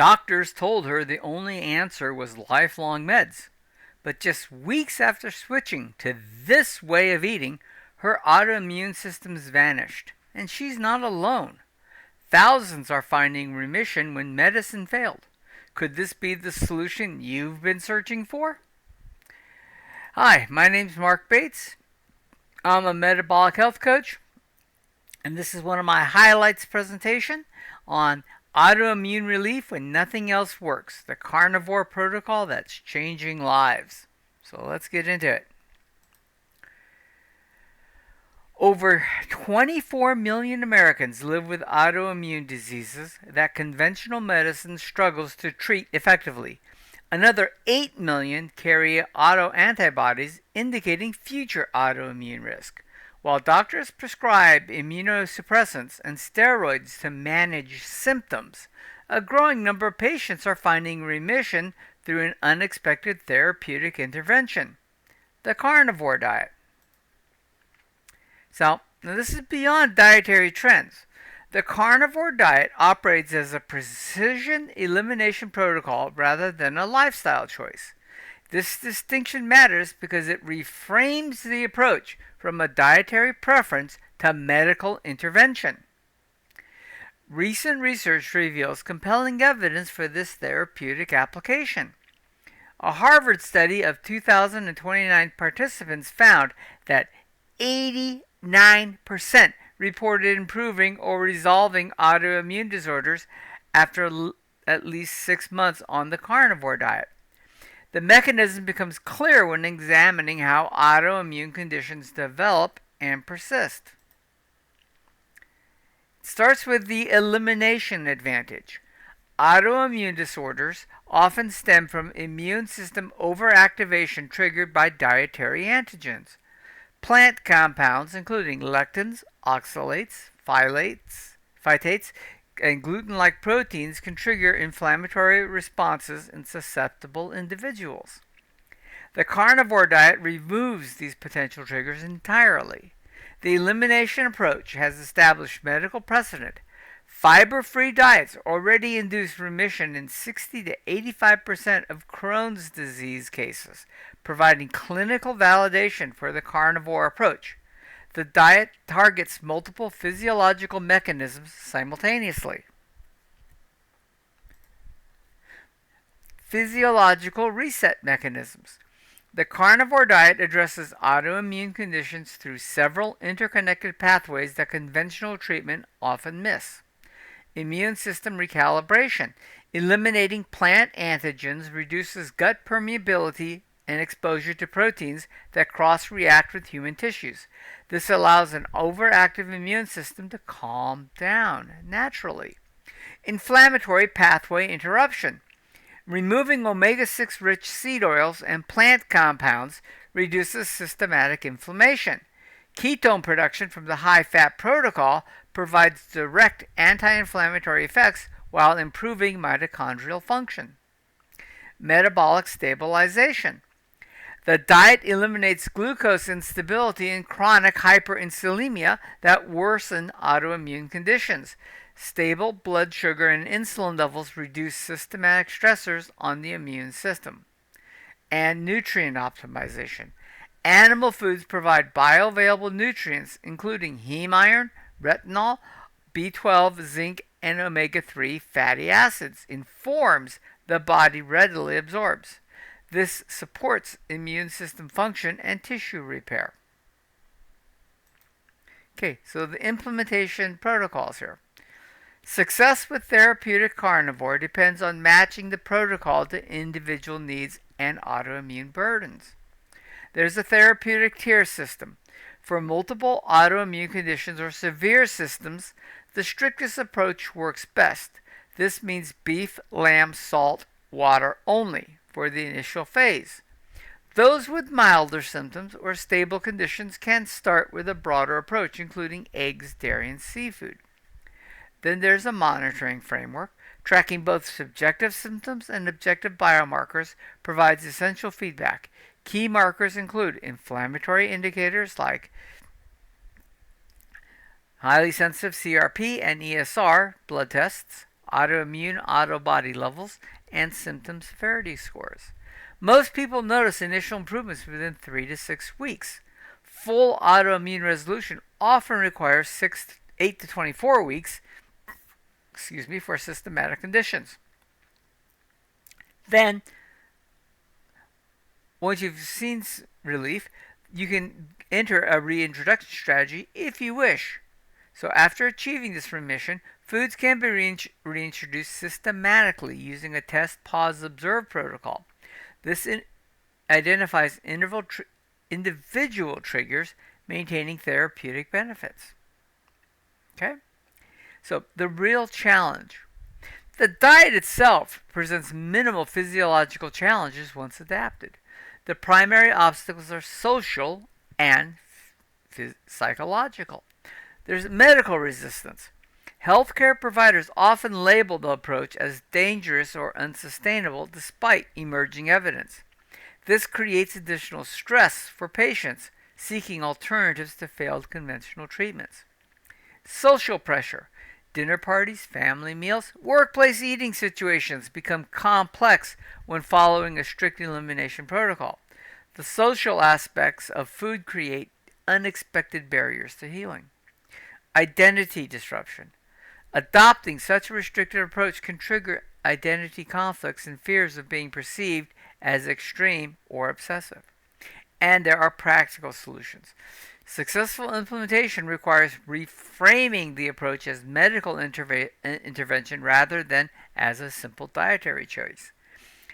Doctors told her the only answer was lifelong meds. But just weeks after switching to this way of eating, her autoimmune systems vanished. And she's not alone. Thousands are finding remission when medicine failed. Could this be the solution you've been searching for? Hi, my name's Marc Bates. I'm a metabolic health coach, and this is one of my highlights presentation on autoimmune relief when nothing else works, the carnivore protocol that's changing lives. So let's get into it. Over 24 million Americans live with autoimmune diseases that conventional medicine struggles to treat effectively. Another 8 million carry autoantibodies indicating future autoimmune risk. While doctors prescribe immunosuppressants and steroids to manage symptoms, a growing number of patients are finding remission through an unexpected therapeutic intervention, the carnivore diet. So, now this is beyond dietary trends. The carnivore diet operates as a precision elimination protocol rather than a lifestyle choice. This distinction matters because it reframes the approach from a dietary preference to medical intervention. Recent research reveals compelling evidence for this therapeutic application. A Harvard study of 2,029 participants found that 89% reported improving or resolving autoimmune disorders after at least 6 months on the carnivore diet. The mechanism becomes clear when examining how autoimmune conditions develop and persist. It starts with the elimination advantage. Autoimmune disorders often stem from immune system overactivation triggered by dietary antigens. Plant compounds, including lectins, oxalates, phytates, and gluten-like proteins, can trigger inflammatory responses in susceptible individuals. The carnivore diet removes these potential triggers entirely. The elimination approach has established medical precedent. Fiber-free diets already induce remission in 60 to 85% of Crohn's disease cases, providing clinical validation for the carnivore approach. The diet targets multiple physiological mechanisms simultaneously. Physiological reset mechanisms. The carnivore diet addresses autoimmune conditions through several interconnected pathways that conventional treatment often miss. Immune system recalibration. Eliminating plant antigens reduces gut permeability and exposure to proteins that cross-react with human tissues. This allows an overactive immune system to calm down naturally. Inflammatory pathway interruption. Removing omega-6 rich seed oils and plant compounds reduces systematic inflammation. Ketone production from the high-fat protocol provides direct anti-inflammatory effects while improving mitochondrial function. Metabolic stabilization. The diet eliminates glucose instability and chronic hyperinsulinemia that worsen autoimmune conditions. Stable blood sugar and insulin levels reduce systematic stressors on the immune system. And nutrient optimization. Animal foods provide bioavailable nutrients including heme iron, retinol, B12, zinc, and omega-3 fatty acids in forms the body readily absorbs. This supports immune system function and tissue repair. Okay, so the implementation protocols here. Success with therapeutic carnivore depends on matching the protocol to individual needs and autoimmune burdens. There's a therapeutic tier system. For multiple autoimmune conditions or severe systems, the strictest approach works best. This means beef, lamb, salt, water only for the initial phase. Those with milder symptoms or stable conditions can start with a broader approach, including eggs, dairy, and seafood. Then there's a monitoring framework. Tracking both subjective symptoms and objective biomarkers provides essential feedback. Key markers include inflammatory indicators like highly sensitive CRP and ESR blood tests, autoimmune autobody levels, and symptom severity scores. Most people notice initial improvements within 3 to 6 weeks. Full autoimmune resolution often requires 8 to 24 weeks for systematic conditions. Then, once you've seen relief, you can enter a reintroduction strategy if you wish. So after achieving this remission, foods can be reintroduced systematically using a test, pause, observe protocol. This identifies individual triggers, maintaining therapeutic benefits. Okay? So the real challenge. The diet itself presents minimal physiological challenges once adapted. The primary obstacles are social and psychological. There's medical resistance. Healthcare providers often label the approach as dangerous or unsustainable despite emerging evidence. This creates additional stress for patients seeking alternatives to failed conventional treatments. Social pressure. Dinner parties, family meals, workplace eating situations become complex when following a strict elimination protocol. The social aspects of food create unexpected barriers to healing. Identity disruption. Adopting such a restricted approach can trigger identity conflicts and fears of being perceived as extreme or obsessive. And there are practical solutions. Successful implementation requires reframing the approach as medical intervention rather than as a simple dietary choice.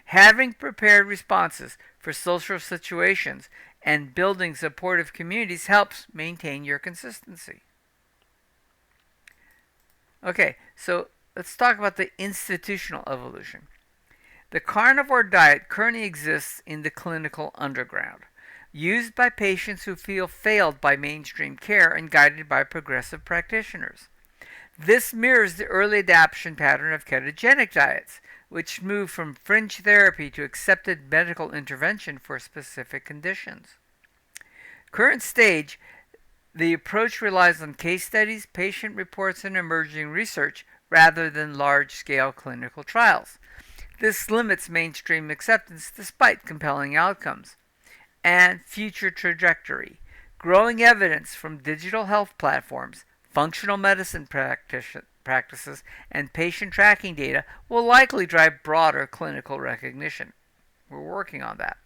Having prepared responses for social situations and building supportive communities helps maintain your consistency. Okay, so let's talk about the institutional evolution. The carnivore diet currently exists in the clinical underground, used by patients who feel failed by mainstream care and guided by progressive practitioners. This mirrors the early adoption pattern of ketogenic diets, which moved from fringe therapy to accepted medical intervention for specific conditions. Current stage, the approach relies on case studies, patient reports, and emerging research rather than large-scale clinical trials. This limits mainstream acceptance despite compelling outcomes. And future trajectory. Growing evidence from digital health platforms, functional medicine practices, and patient tracking data will likely drive broader clinical recognition. We're working on that.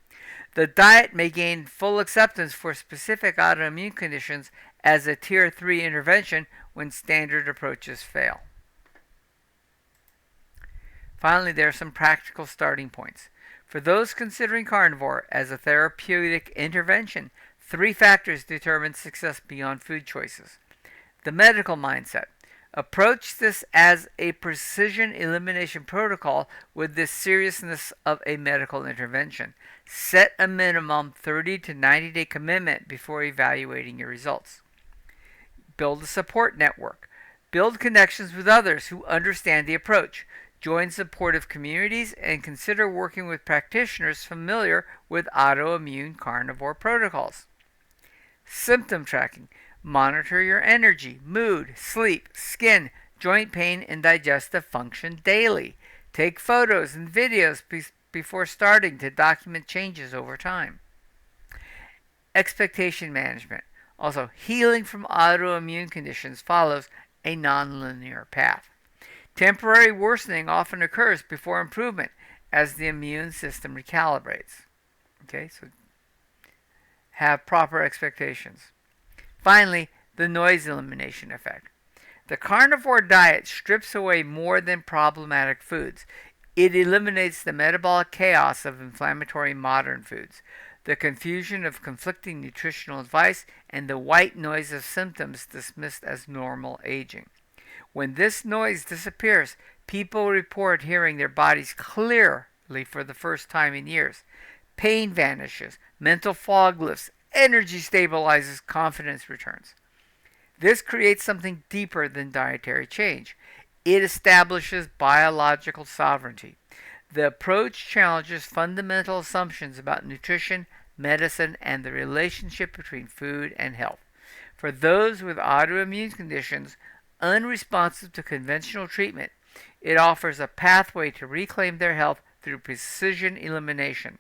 The diet may gain full acceptance for specific autoimmune conditions as a Tier 3 intervention when standard approaches fail. Finally, there are some practical starting points. For those considering carnivore as a therapeutic intervention, 3 factors determine success beyond food choices. The medical mindset. Approach this as a precision elimination protocol with the seriousness of a medical intervention. Set a minimum 30 to 90 day commitment before evaluating your results. Build a support network. Build connections with others who understand the approach. Join supportive communities and consider working with practitioners familiar with autoimmune carnivore protocols. Symptom tracking. Monitor your energy, mood, sleep, skin, joint pain, and digestive function daily. Take photos and videos before starting to document changes over time. Expectation management. Also, healing from autoimmune conditions follows a nonlinear path. Temporary worsening often occurs before improvement as the immune system recalibrates. Okay, so have proper expectations. Finally, the noise elimination effect. The carnivore diet strips away more than problematic foods. It eliminates the metabolic chaos of inflammatory modern foods, the confusion of conflicting nutritional advice, and the white noise of symptoms dismissed as normal aging. When this noise disappears, people report hearing their bodies clearly for the first time in years. Pain vanishes, mental fog lifts, energy stabilizes, confidence returns. This creates something deeper than dietary change. It establishes biological sovereignty. The approach challenges fundamental assumptions about nutrition, medicine, and the relationship between food and health. For those with autoimmune conditions unresponsive to conventional treatment, It offers a pathway to reclaim their health through precision elimination.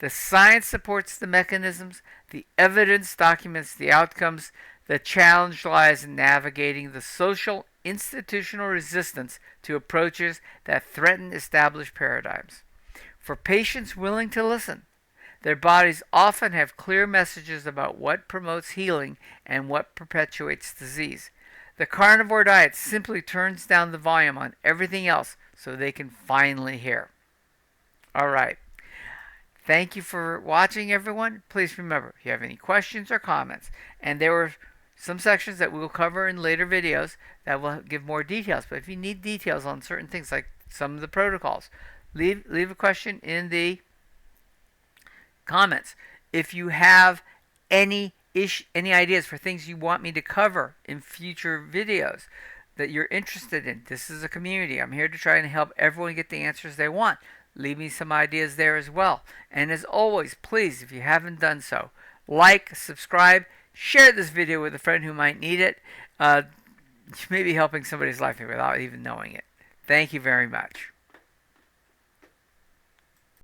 The science supports the mechanisms, the evidence documents the outcomes. The challenge lies in navigating the social institutional resistance to approaches that threaten established paradigms. For patients willing to listen, their bodies often have clear messages about what promotes healing and what perpetuates disease. The carnivore diet simply turns down the volume on everything else so they can finally hear. All right. Thank you for watching, everyone. Please remember, if you have any questions or comments, and there were some sections that we will cover in later videos that will give more details. But if you need details on certain things, like some of the protocols, leave a question in the comments. If you have any ideas for things you want me to cover in future videos that you're interested in, this is a community. I'm here to try and help everyone get the answers they want. Leave me some ideas there as well. And as always, please, if you haven't done so, like, subscribe, share this video with a friend who might need it. You may be helping somebody's life without even knowing it. Thank you very much.